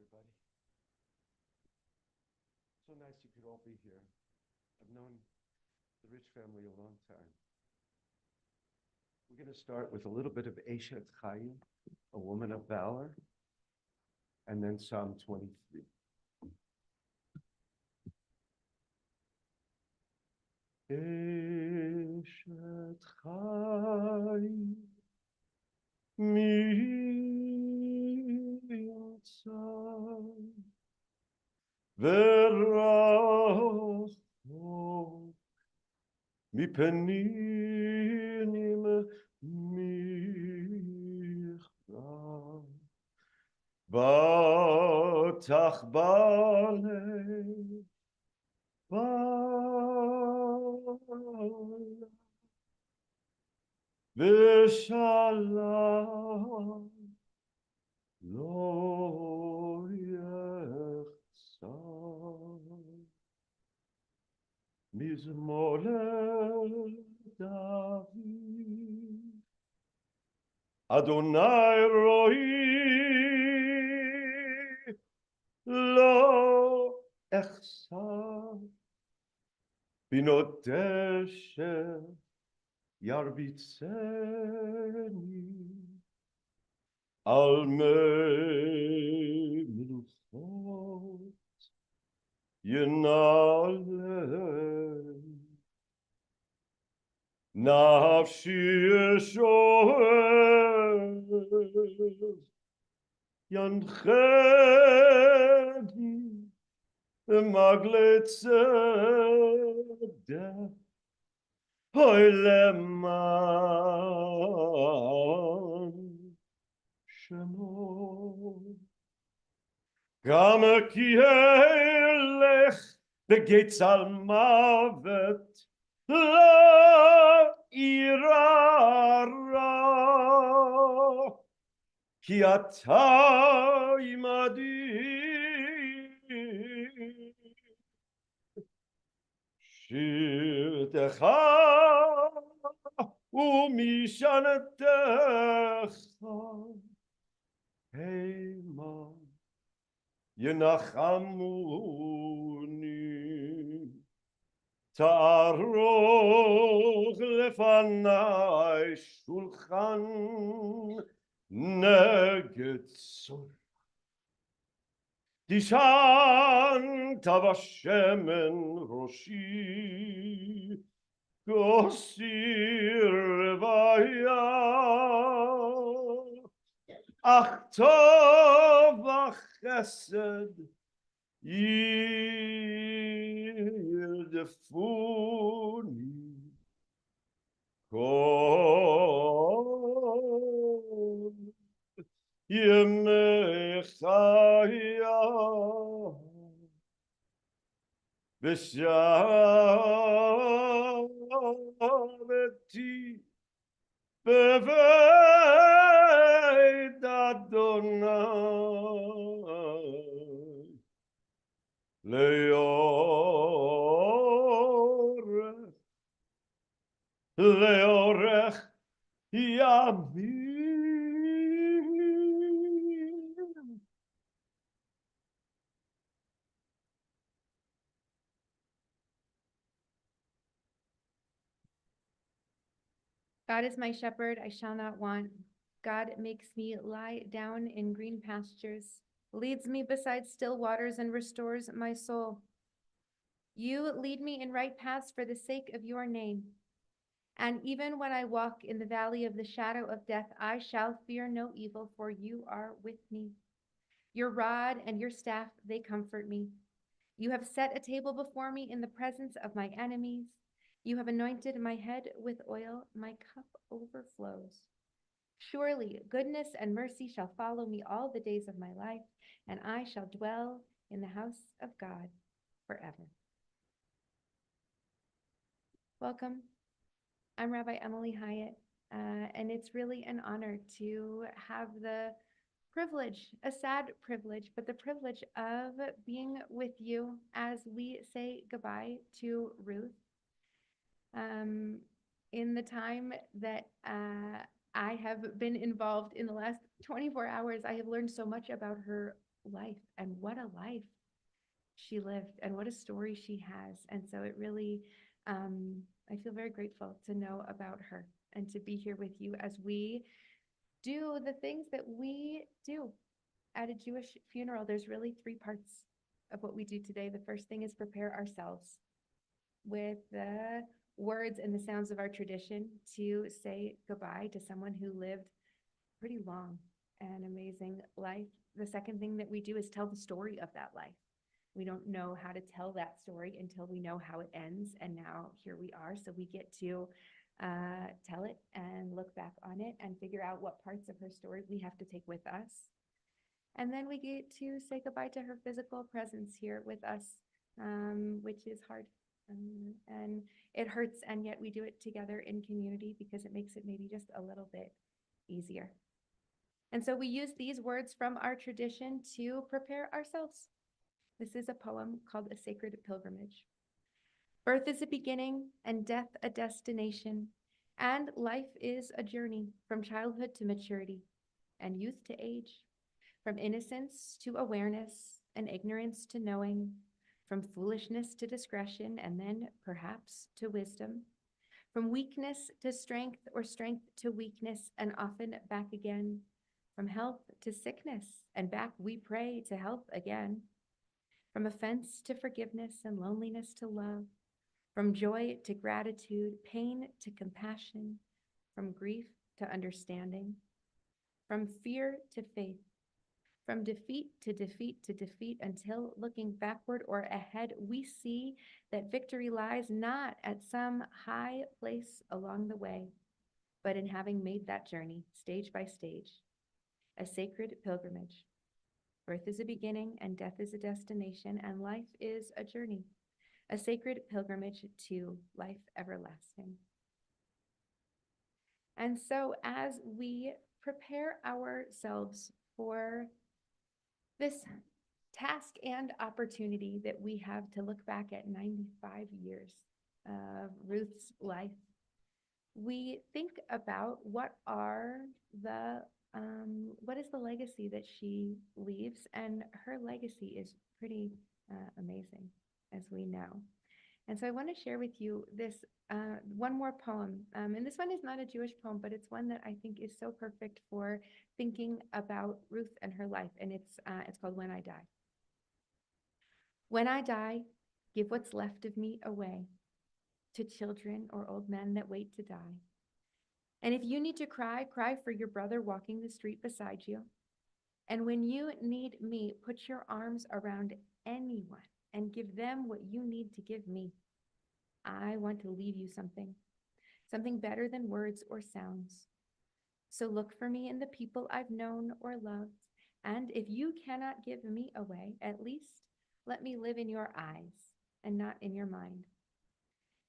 everybody. So nice you could all be here. I've known the Rich family a long time. We're going to start with a little bit of Eshet Chaim, a woman of valor, and then Psalm 23. Eshet Chaim, mi yatzai, ורחוק מפנים מכרם, בטח בלב בעלה, ושלום לא יחסר. מזמור לדוד, אדוני רואי לא אחסר, בנות דשא ירביצני, על מי מלוכות ינעלם. נפשי שואל ינחני מגלי צדק, אוי למען שמו. גם כי אלך בגצל מוות לא אירא רע, כי אתה עמדי. שבטך ומשענתך המה ינחמוני. תערוך לפני שולחן נגד צור, תשענת בשמן ראשי, כוסי רוויה. אך טוב החסד ירדפוני כל ימי חיי, ושבתי בבית אדוני לאורך ימים. God is my shepherd, I shall not want. God makes me lie down in green pastures, leads me beside still waters, and restores my soul. You lead me in right paths for the sake of your name. And even when I walk in the valley of the shadow of death, I shall fear no evil, for you are with me. Your rod and your staff, they comfort me. You have set a table before me in the presence of my enemies. You have anointed my head with oil, my cup overflows. Surely goodness and mercy shall follow me all the days of my life, and I shall dwell in the house of God forever. Welcome. I'm Rabbi Emily Hyatt, and it's really an honor to have the privilege, a sad privilege, but the privilege of being with you as we say goodbye to Ruth. In the time that I have been involved in the last 24 hours, I have learned so much about her life, and what a life she lived, and what a story she has. And so it really, I feel very grateful to know about her and to be here with you as we do the things that we do at a Jewish funeral. There's really three parts of what we do today. The first thing is prepare ourselves with the words and the sounds of our tradition to say goodbye to someone who lived pretty long and amazing life. The second thing that we do is tell the story of that life. We don't know how to tell that story until we know how it ends. And now here we are. So we get to tell it and look back on it and figure out what parts of her story we have to take with us. And then we get to say goodbye to her physical presence here with us, which is hard. And it hurts, and yet we do it together in community because it makes it maybe just a little bit easier. And so we use these words from our tradition to prepare ourselves. This is a poem called A Sacred Pilgrimage. Birth is a beginning and death a destination, and life is a journey from childhood to maturity and youth to age, from innocence to awareness and ignorance to knowing, from foolishness to discretion and then perhaps to wisdom, from weakness to strength or strength to weakness and often back again, from health to sickness and back we pray to health again, from offense to forgiveness and loneliness to love, from joy to gratitude, pain to compassion, from grief to understanding, from fear to faith, from defeat to defeat to defeat, until looking backward or ahead, we see that victory lies not at some high place along the way, but in having made that journey stage by stage, a sacred pilgrimage. Birth is a beginning and death is a destination, and life is a journey, a sacred pilgrimage to life everlasting. And so as we prepare ourselves for this task and opportunity that we have to look back at 95 years of Ruth's life, we think about what is the legacy that she leaves, and her legacy is pretty amazing, as we know. And so I want to share with you this one more poem, and this one is not a Jewish poem, but it's one that I think is so perfect for thinking about Ruth and her life, and it's called When I Die. When I die, give what's left of me away to children or old men that wait to die. And if you need to cry, cry for your brother walking the street beside you. And when you need me, put your arms around anyone and give them what you need to give me. I want to leave you something better than words or sounds. So look for me in the people I've known or loved. And if you cannot give me away, at least let me live in your eyes and not in your mind.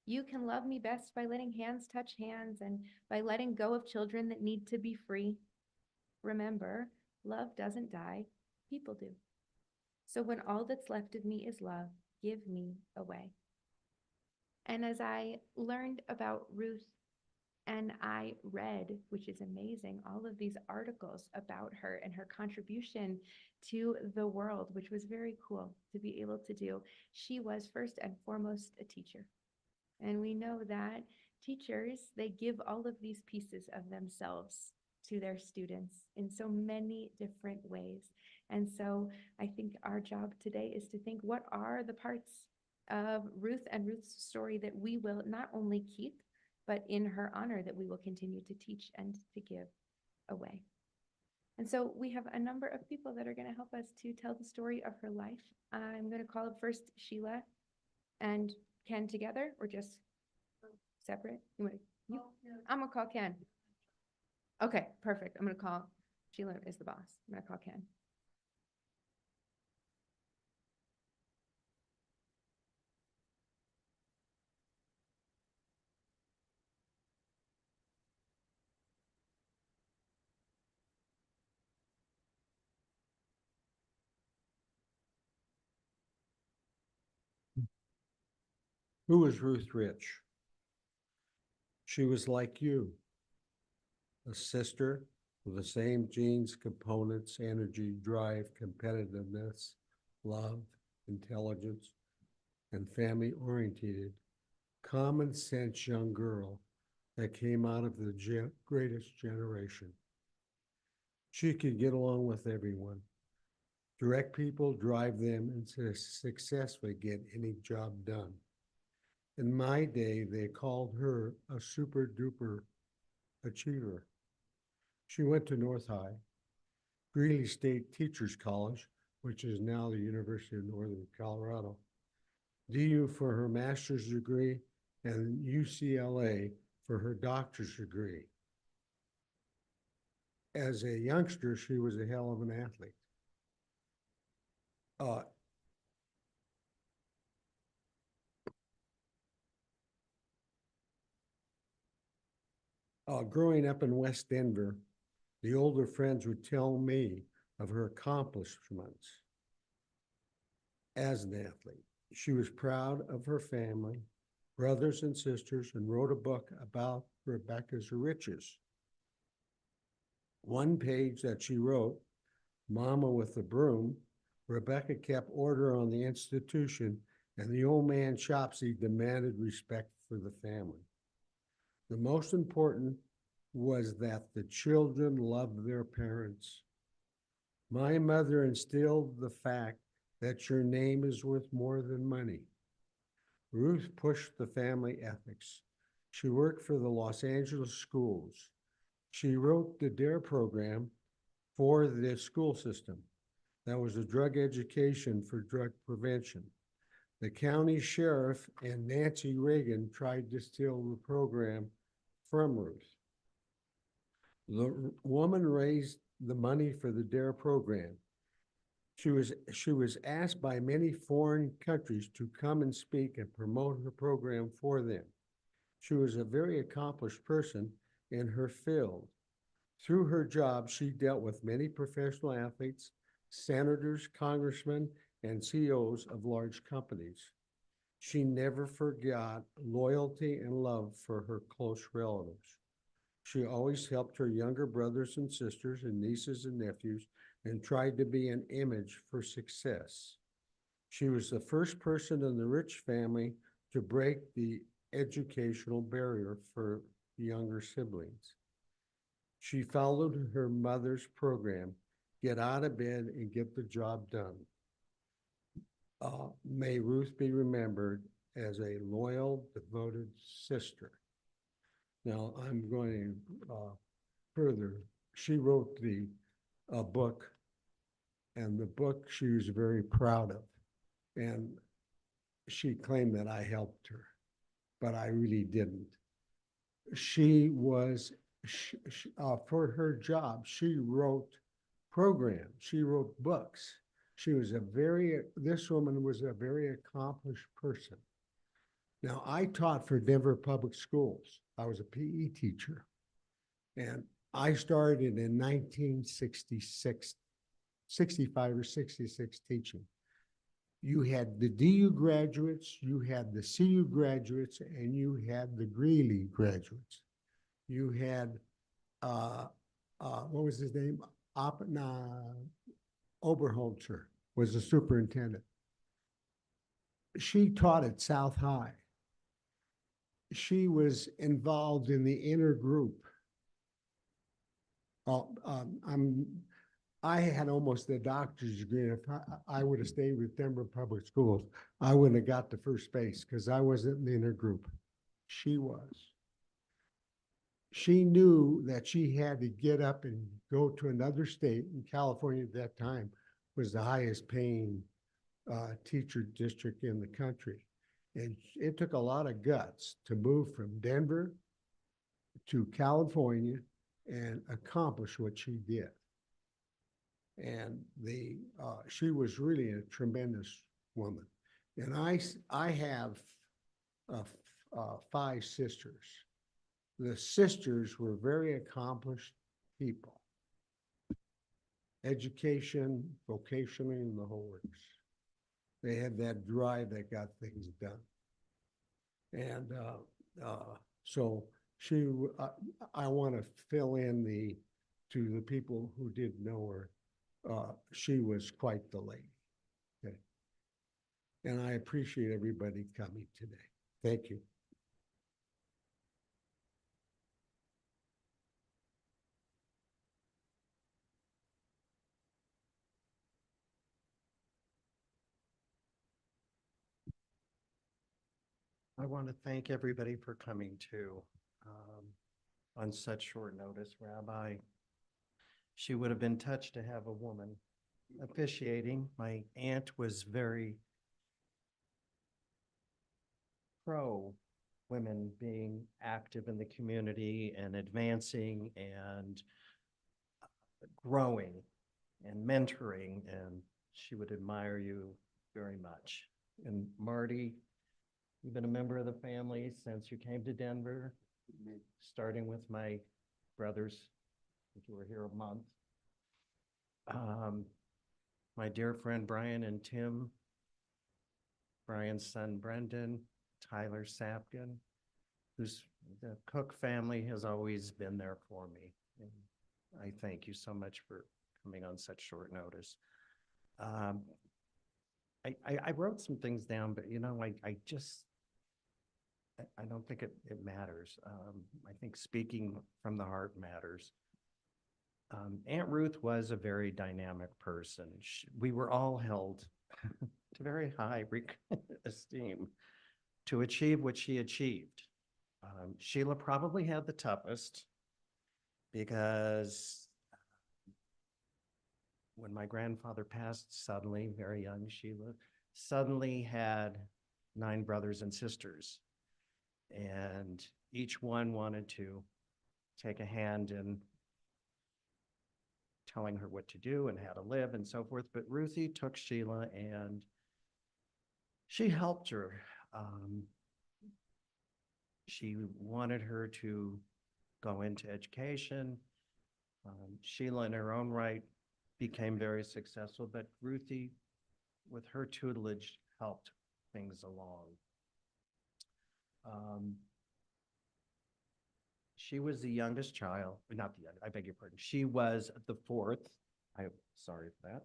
You can love me best by letting hands touch hands and by letting go of children that need to be free. Remember, love doesn't die, people do. So when all that's left of me is love, give me away. And as I learned about Ruth and I read, which is amazing, all of these articles about her and her contribution to the world, which was very cool to be able to do, she was first and foremost a teacher. And we know that teachers, they give all of these pieces of themselves to their students in so many different ways. And so I think our job today is to think, what are the parts of Ruth and Ruth's story that we will not only keep, but in her honor that we will continue to teach and to give away. And so we have a number of people that are going to help us to tell the story of her life. I'm going to call up first Sheila and Ken together, or just separate? I'm going to call Ken. Okay, perfect. I'm going to call, Sheila is the boss. I'm going to call Ken. Who was Ruth Rich? She was like you, a sister with the same genes, components, energy, drive, competitiveness, love, intelligence, and family-oriented, common sense young girl that came out of the greatest generation. She could get along with everyone, direct people, drive them, and successfully get any job done. In my day, they called her a super duper achiever. She went to North High, Greeley State Teachers College, which is now the University of Northern Colorado, DU for her master's degree, and UCLA for her doctor's degree. As a youngster, she was a hell of an athlete. Growing up in West Denver, the older friends would tell me of her accomplishments as an athlete. She was proud of her family, brothers and sisters, and wrote a book about Rebecca's riches. One page that she wrote, Mama with the Broom, Rebecca kept order on the institution, and the old man Shopsy demanded respect for the family. The most important was that the children loved their parents. My mother instilled the fact that your name is worth more than money. Ruth pushed the family ethics. She worked for the Los Angeles schools. She wrote the DARE program for the school system. That was a drug education for drug prevention. The county sheriff and Nancy Reagan tried to steal the program from Ruth. The woman raised the money for the DARE program. She was asked by many foreign countries to come and speak and promote her program for them. She was a very accomplished person in her field. Through her job, she dealt with many professional athletes, senators, congressmen, and CEOs of large companies. She never forgot loyalty and love for her close relatives. She always helped her younger brothers and sisters and nieces and nephews and tried to be an image for success. She was the first person in the Rich family to break the educational barrier for younger siblings. She followed her mother's program, get out of bed and get the job done. May Ruth be remembered as a loyal, devoted sister. Now I'm going further. She wrote the book, and the book she was very proud of. And she claimed that I helped her, but I really didn't. She was, for her job, she wrote programs, she wrote books. This woman was a very accomplished person. Now, I taught for Denver Public Schools. I was a PE teacher. And I started in 1966, 65 or 66 teaching. You had the DU graduates, you had the CU graduates, and you had the Greeley graduates. You had, what was his name? Oberholzer was the superintendent. She taught at South High. She was involved in the inner group. I had almost a doctor's degree. If I would have stayed with Denver Public Schools, I wouldn't have got to first base because I wasn't in the inner group. She was. She knew that she had to get up and go to another state. In California at that time was the highest paying teacher district in the country. And it took a lot of guts to move from Denver to California and accomplish what she did. And she was really a tremendous woman. And I have 5 sisters. The sisters were very accomplished people. Education, vocationally, and the whole works. They had that drive that got things done. And so I want to fill in to the people who did know her, she was quite the lady. Okay. And I appreciate everybody coming today. Thank you. I want to thank everybody for coming too, on such short notice, Rabbi. She would have been touched to have a woman officiating. My aunt was very pro women being active in the community and advancing and growing and mentoring, and she would admire you very much. And Marty, you've been a member of the family since you came to Denver, starting with my brothers, if you were here a month. My dear friend Brian and Tim, Brian's son Brendan, Tyler Sapkin, who's the Cook family has always been there for me. And I thank you so much for coming on such short notice. I wrote some things down, but I don't think it matters. I think speaking from the heart matters. Aunt Ruth was a very dynamic person. We were all held to very high esteem to achieve what she achieved. Sheila probably had the toughest because when my grandfather passed suddenly, very young, Sheila suddenly had 9 brothers and sisters. And each one wanted to take a hand in telling her what to do and how to live and so forth. But Ruthie took Sheila and she helped her. She wanted her to go into education. Sheila in her own right became very successful, but Ruthie, with her tutelage, helped things along. She was the youngest child, not the youngest, I beg your pardon. She was the 4th, I'm sorry for that,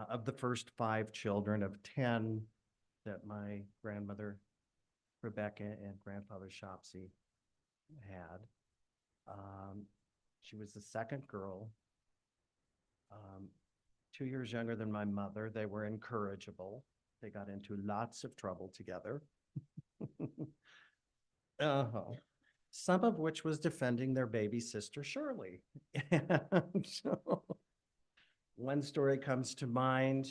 of the first 5 children of 10 that my grandmother, Rebecca, and grandfather Shopsy had. She was the 2nd girl, 2 years younger than my mother. They were incorrigible. They got into lots of trouble together. Some of which was defending their baby sister, Shirley. And so, one story comes to mind.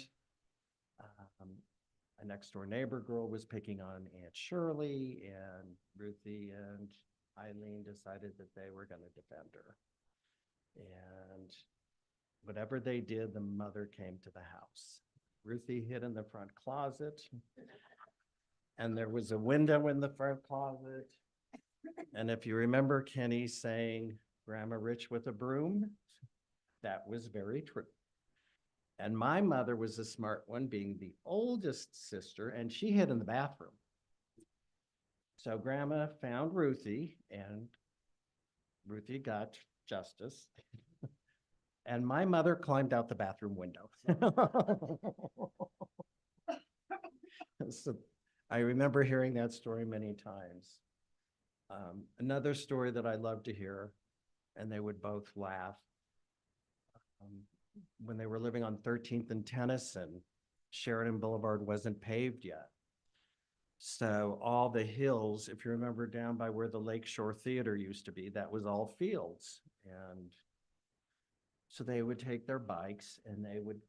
A next door neighbor girl was picking on Aunt Shirley, and Ruthie and Eileen decided that they were going to defend her. And whatever they did, the mother came to the house. Ruthie hid in the front closet, and there was a window in the front closet. And if you remember Kenny saying, "Grandma Rich with a broom," that was very true. And my mother was a smart one, being the oldest sister, and she hid in the bathroom. So Grandma found Ruthie, and Ruthie got justice. And my mother climbed out the bathroom window. So I remember hearing that story many times. Another story that I love to hear, and they would both laugh, when they were living on 13th and Tennyson, Sheridan Boulevard wasn't paved yet. So all the hills, if you remember down by where the Lakeshore Theater used to be, that was all fields. And so they would take their bikes and they would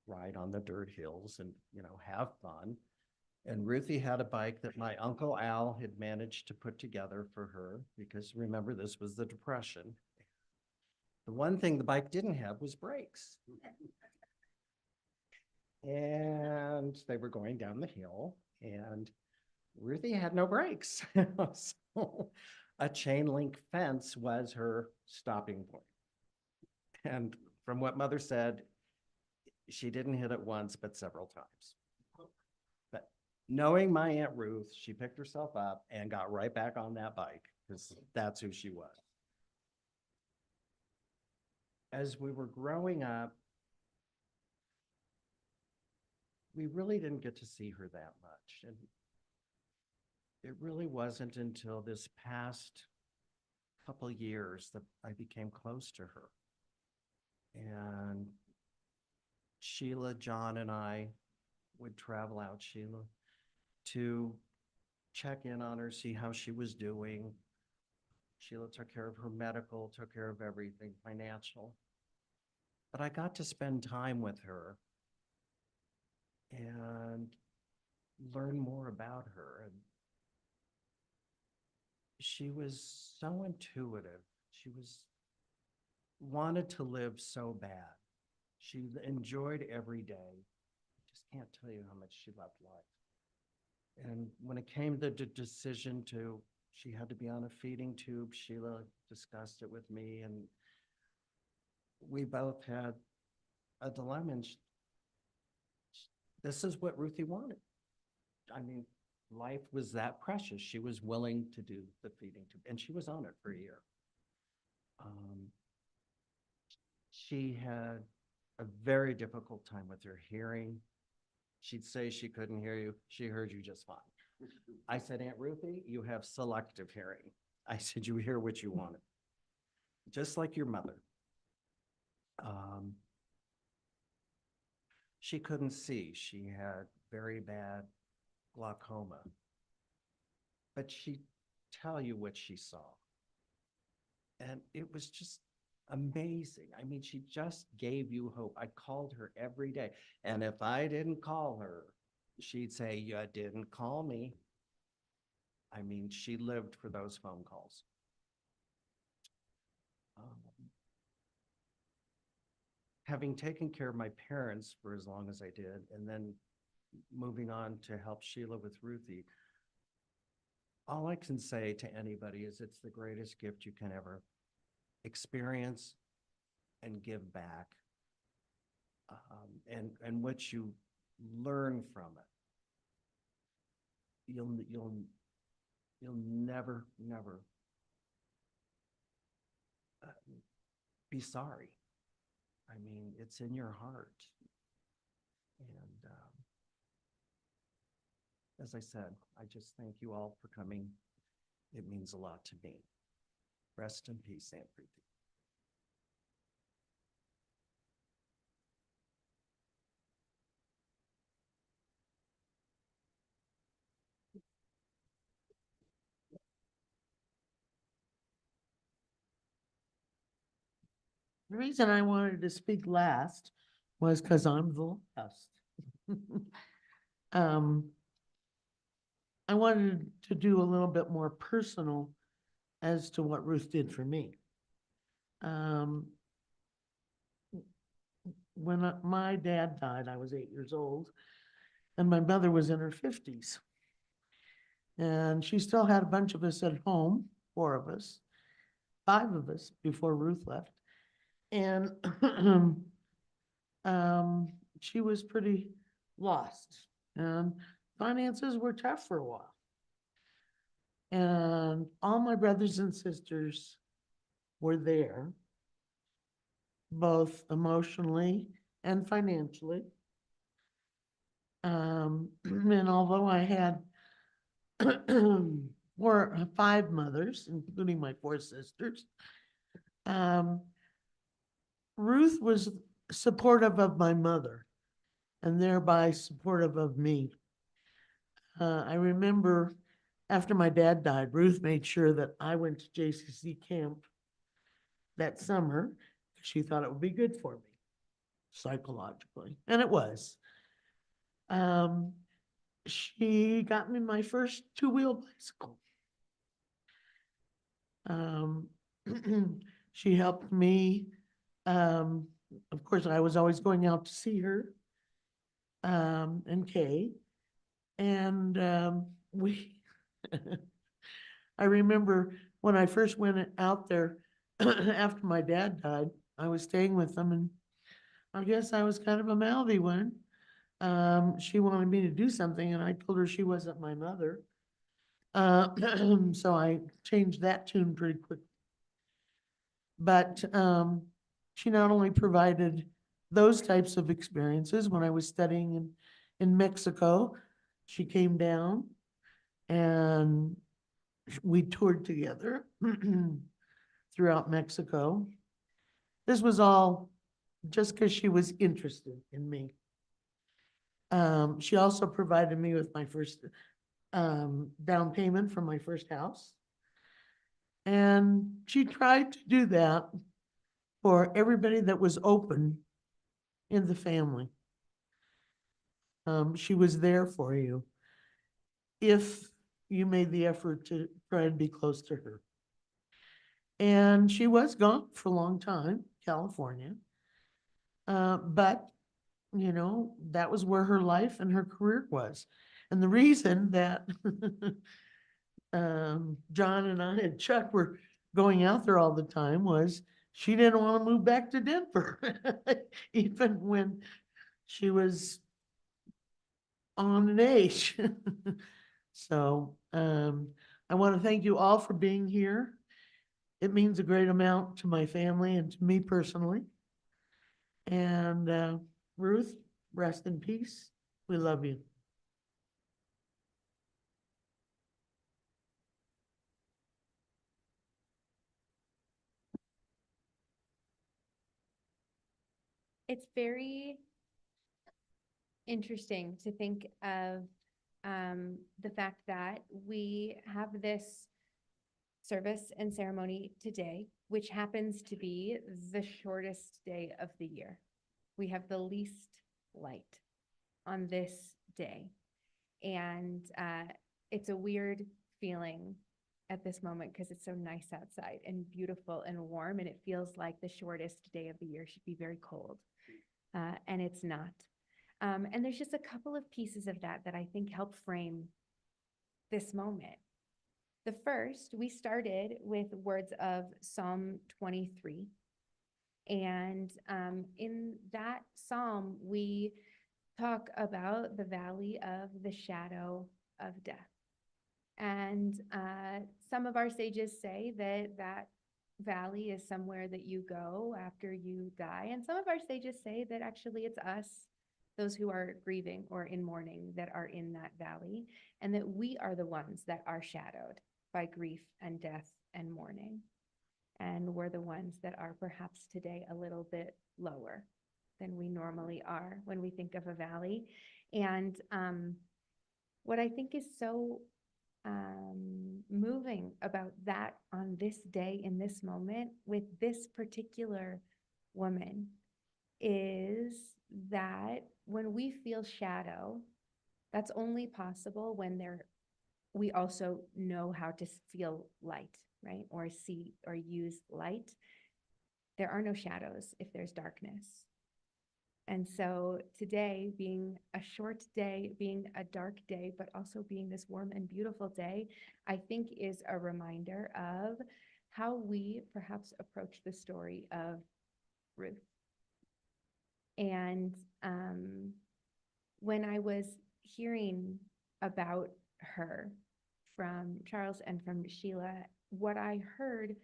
ride on the dirt hills and, have fun. And Ruthie had a bike that my Uncle Al had managed to put together for her, because remember, this was the Depression. The one thing the bike didn't have was brakes. And they were going down the hill, and Ruthie had no brakes. So a chain link fence was her stopping point. And from what Mother said, she didn't hit it once, but several times. But knowing my Aunt Ruth, she picked herself up and got right back on that bike, because that's who she was. as we were growing up, we really didn't get to see her that much. And it really wasn't until this past couple years that I became close to her. And Sheila, John, and I would travel out, Sheila, to check in on her, see how she was doing. Sheila took care of her medical, took care of everything, financial. But I got to spend time with her and learn more about her. And she was so intuitive. She wanted to live so bad. She enjoyed every day. Just can't tell you how much she loved life. And when it came to the decision she had to be on a feeding tube, Sheila discussed it with me, and we both had a dilemma. And this is what Ruthie wanted. I mean, life was that precious. She was willing to do the feeding tube, and she was on it for a year. She had a very difficult time with her hearing. She'd say she couldn't hear you. She heard you just fine. I said, Aunt Ruthie, you have selective hearing. I said, you hear what you wanted, just like your mother. She couldn't see. She had very bad glaucoma, but she'd tell you what she saw. And it was just amazing. I mean, she just gave you hope. I called her every day. And if I didn't call her, she'd say, you didn't call me. I mean, she lived for those phone calls. Having taken care of my parents for as long as I did, and then moving on to help Sheila with Ruthie, all I can say to anybody is it's the greatest gift you can ever experience and give back. And what you learn from it, you'll never be sorry. I mean, it's in your heart. And as I said, I just thank you all for coming. It means a lot to me. Rest in peace, Aunt Ruthie. The reason I wanted to speak last was because I'm the last. I wanted to do a little bit more personal as to what Ruth did for me. When my dad died, I was 8 years old, and my mother was in her 50s. And she still had a bunch of us at home, 4 of us, 5 of us before Ruth left. And she was pretty lost, and finances were tough for a while. And all my brothers and sisters were there, both emotionally and financially. And although I had 5 mothers, including my 4 sisters, Ruth was supportive of my mother and thereby supportive of me. I remember after my dad died, Ruth made sure that I went to JCC camp that summer. She thought it would be good for me psychologically, and it was. She got me my first 2-wheel bicycle. She helped me. Of course, I was always going out to see her, and Kay. And I remember when I first went out there after my dad died, I was staying with them, and I guess I was kind of a mouthy one. She wanted me to do something, and I told her she wasn't my mother. So I changed that tune pretty quick. But she not only provided those types of experiences when I was studying in Mexico, she came down and we toured together throughout Mexico. This was all just because she was interested in me. She also provided me with my first down payment for my first house. And she tried to do that for everybody that was open in the family. She was there for you if you made the effort to try and be close to her. And she was gone for a long time, California. But, you know, that was where her life and her career was. And the reason that John and I and Chuck were going out there all the time was she didn't want to move back to Denver, even when she was on an age. So I want to thank you all for being here. It means a great amount to my family and to me personally. And Ruth, rest in peace. We love you. It's very interesting to think of the fact that we have this service and ceremony today, which happens to be the shortest day of the year. We have the least light on this day. And it's a weird feeling at this moment because it's so nice outside and beautiful and warm, and it feels like the shortest day of the year should be very cold. And it's not. And there's just a couple of pieces of that that I think help frame this moment. The first, we started with words of Psalm 23. And in that psalm, we talk about the valley of the shadow of death. And some of our sages say that that valley is somewhere that you go after you die. And some of our sages say that actually it's us, those who are grieving or in mourning, that are in that valley, and that we are the ones that are shadowed by grief and death and mourning. And we're the ones that are perhaps today a little bit lower than we normally are when we think of a valley. And what I think is so moving about that on this day, in this moment, with this particular woman, is that when we feel shadow, that's only possible when we also know how to feel light, right? Or see or use light. There are no shadows if there's darkness. And so today, being a short day, being a dark day, but also being this warm and beautiful day, I think is a reminder of how we perhaps approach the story of Ruth. And when I was hearing about her from Charles and from Sheila, what I heard,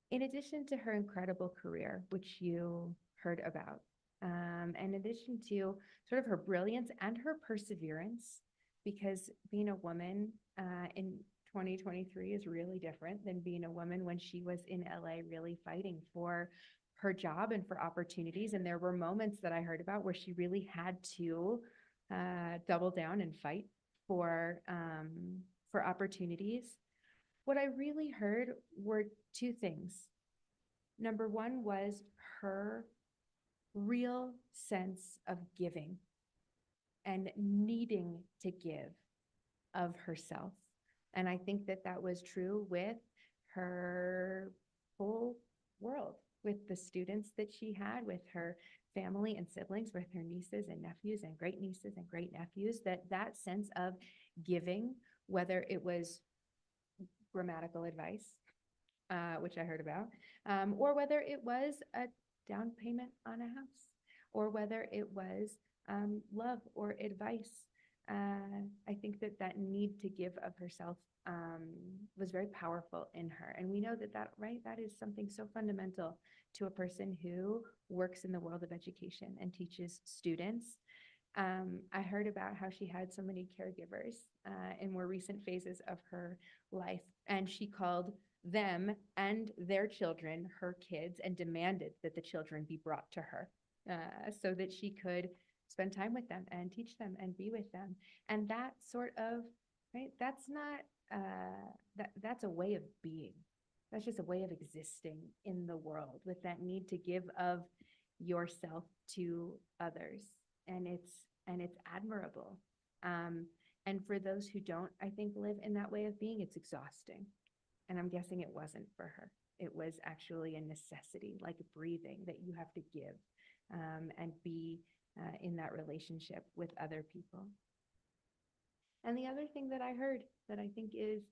in addition to her incredible career, which you heard about, in addition to sort of her brilliance and her perseverance, because being a woman in 2023 is really different than being a woman when she was in LA really fighting for her job and for opportunities. And there were moments that I heard about where she really had to double down and fight for opportunities. What I really heard were two things. Number one was her real sense of giving and needing to give of herself. And I think that that was true with her whole world, with the students that she had, with her family and siblings, with her nieces and nephews and great nieces and great nephews, that sense of giving, whether it was grammatical advice, which I heard about, or whether it was a down payment on a house, or whether it was love or advice. I think that need to give of herself was very powerful in her. And we know that, right, that is something so fundamental to a person who works in the world of education and teaches students. I heard about how she had so many caregivers in more recent phases of her life, and she called them and their children her kids and demanded that the children be brought to her so that she could spend time with them and teach them and be with them. And that sort of, right, that's not, that's a way of being. That's just a way of existing in the world with that need to give of yourself to others. And it's admirable. And for those who don't, I think, live in that way of being, it's exhausting. And I'm guessing it wasn't for her. It was actually a necessity, like breathing, that you have to give and be in that relationship with other people. And the other thing that I heard that I think is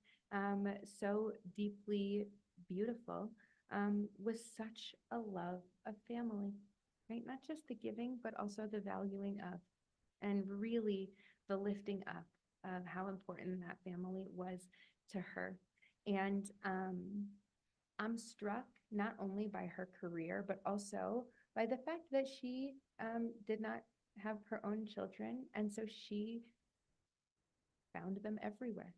so deeply beautiful was such a love of family, right? Not just the giving, but also the valuing of, and really the lifting up of how important that family was to her. And I'm struck not only by her career, but also by the fact that she did not have her own children. And so she found them everywhere,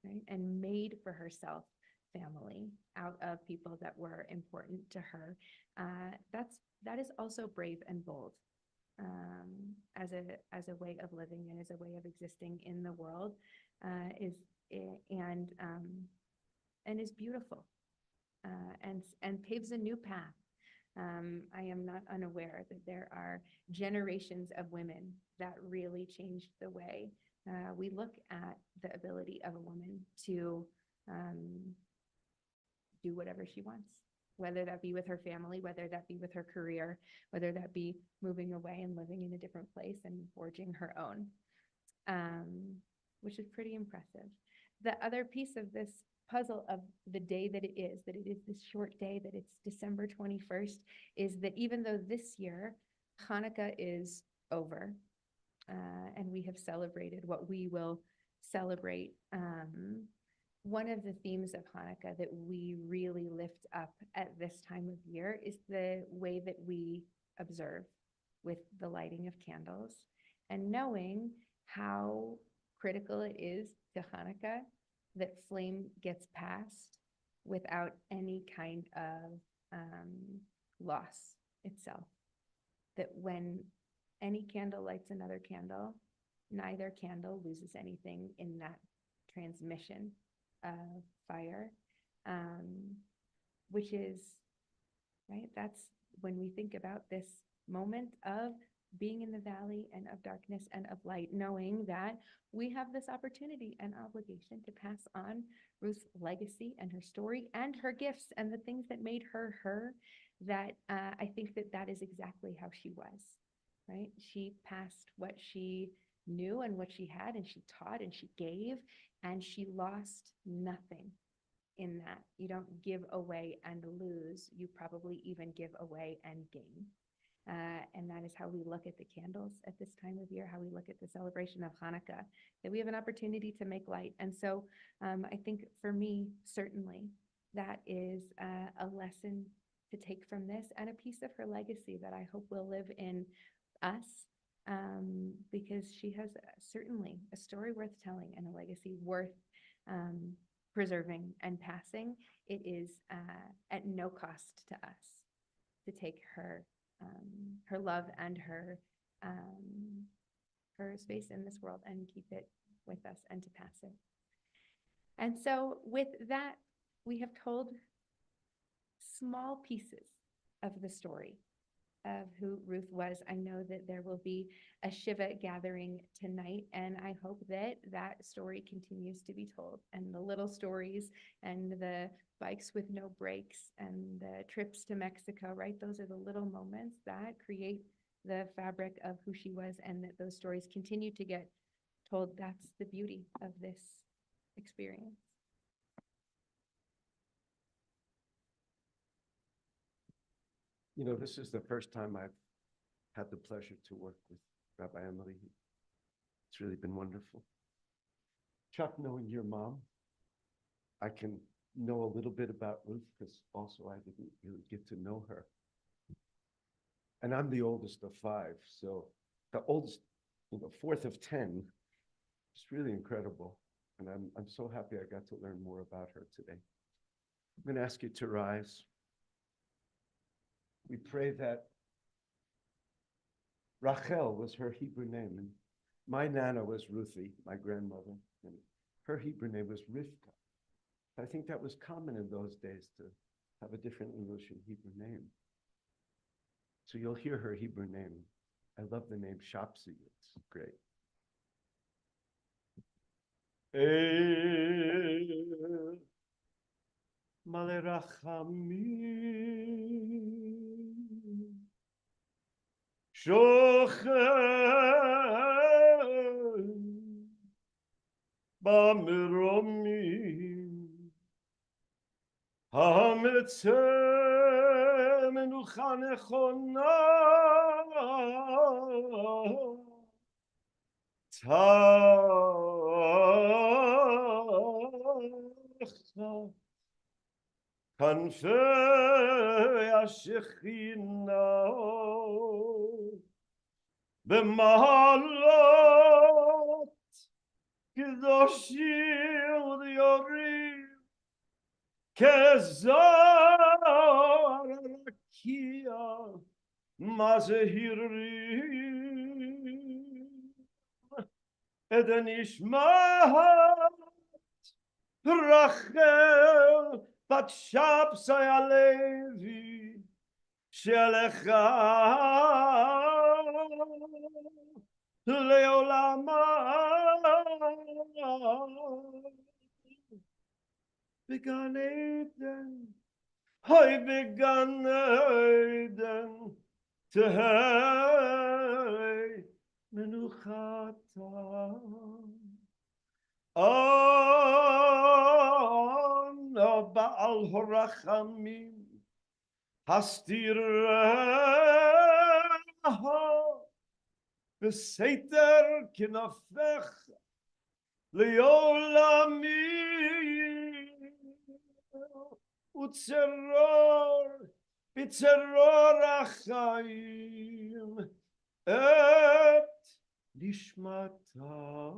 right? And made for herself family out of people that were important to her. That is also brave and bold as a way of living and as a way of existing in the world, and is beautiful and paves a new path. I am not unaware that there are generations of women that really changed the way we look at the ability of a woman to do whatever she wants, whether that be with her family, whether that be with her career, whether that be moving away and living in a different place and forging her own, which is pretty impressive. The other piece of this puzzle of the day that it is this short day, that it's December 21st, is that even though this year Hanukkah is over, and we have celebrated what we will celebrate, one of the themes of Hanukkah that we really lift up at this time of year is the way that we observe with the lighting of candles, and knowing how critical it is to Hanukkah that flame gets passed without any kind of loss itself. That when any candle lights another candle, neither candle loses anything in that transmission of fire, which is, right, that's when we think about this moment of being in the valley and of darkness and of light, knowing that we have this opportunity and obligation to pass on Ruth's legacy and her story and her gifts and the things that made her her, that I think that is exactly how she was, right? She passed what she knew and what she had, and she taught and she gave, and she lost nothing in that. You don't give away and lose, you probably even give away and gain. And that is how we look at the candles at this time of year, how we look at the celebration of Hanukkah, that we have an opportunity to make light. And so I think for me, certainly, that is a lesson to take from this, and a piece of her legacy that I hope will live in us, because she has certainly a story worth telling and a legacy worth preserving and passing. It is at no cost to us to take her love and her space in this world and keep it with us and to pass it. And so with that, we have told small pieces of the story of who Ruth was. I know that there will be a Shiva gathering tonight, and I hope that that story continues to be told, and the little stories and the bikes with no brakes and the trips to Mexico, right? Those are the little moments that create the fabric of who she was, and that those stories continue to get told. That's the beauty of this experience. You know, this is the first time I've had the pleasure to work with Rabbi Emily. It's really been wonderful. Chuck, knowing your mom I can know a little bit about Ruth because also I didn't really get to know her. And I'm the oldest of five, so the oldest, fourth of 10. It's really incredible. And I'm so happy I got to learn more about her today. I'm going to ask you to rise. We pray that Rachel was her Hebrew name, and my Nana was Ruthie, my grandmother, and her Hebrew name was Rivka. I think that was common in those days to have a different English and Hebrew name. So you'll hear her Hebrew name. I love the name Shapsi. It's great. Malerachamim Shochem Bamiromim Hametzeh Menucha Nechona Tachta כנפי השכינה במעלות קדושים ודיורים כזר רקיע מזהירים את הנשמת רחל בת שבסי הלוי שלך לעולמה בגן עדן, אוי בגן עדן תהי מנוחתה. אנא בעל הרחמים הסתיריה בסתר כנפך לעולמים וצרור בצרור החיים את נשמתה.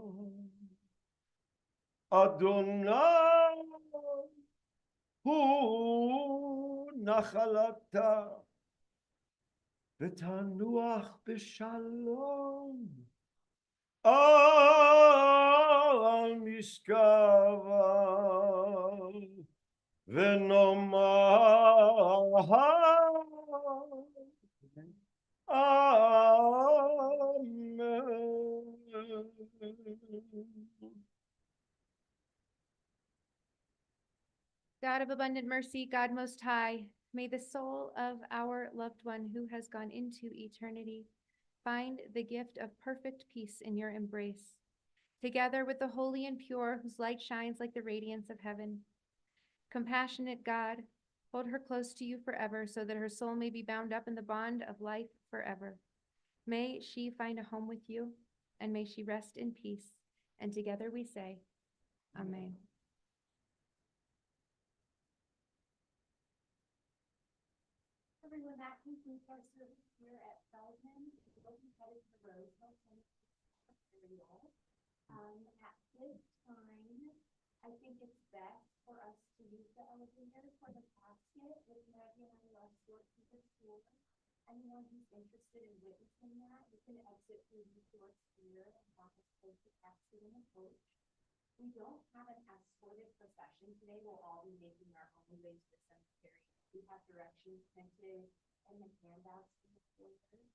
אדוני הוא נחלתה ותנוח בשלום על משכבה ונאמר אמן. God of abundant mercy, God most high, may the soul of our loved one who has gone into eternity find the gift of perfect peace in your embrace, together with the holy and pure whose light shines like the radiance of heaven. Compassionate God, hold her close to you forever so that her soul may be bound up in the bond of life forever. May she find a home with you, and may she rest in peace. And together we say, Amen. Everyone, that concludes our service here at Feldman. We'll be headed to Rosehill Cemetery. At this time, I think it's best for us to use the elevator for the casket with Maggie and I left short to the tour. Anyone who's interested in witnessing that, you can exit through the doors here and walk us close to the casket in the coach. We don't have an escorted procession today. We'll all be making our own way to the cemetery. We have directions printed in the handouts in the foyer.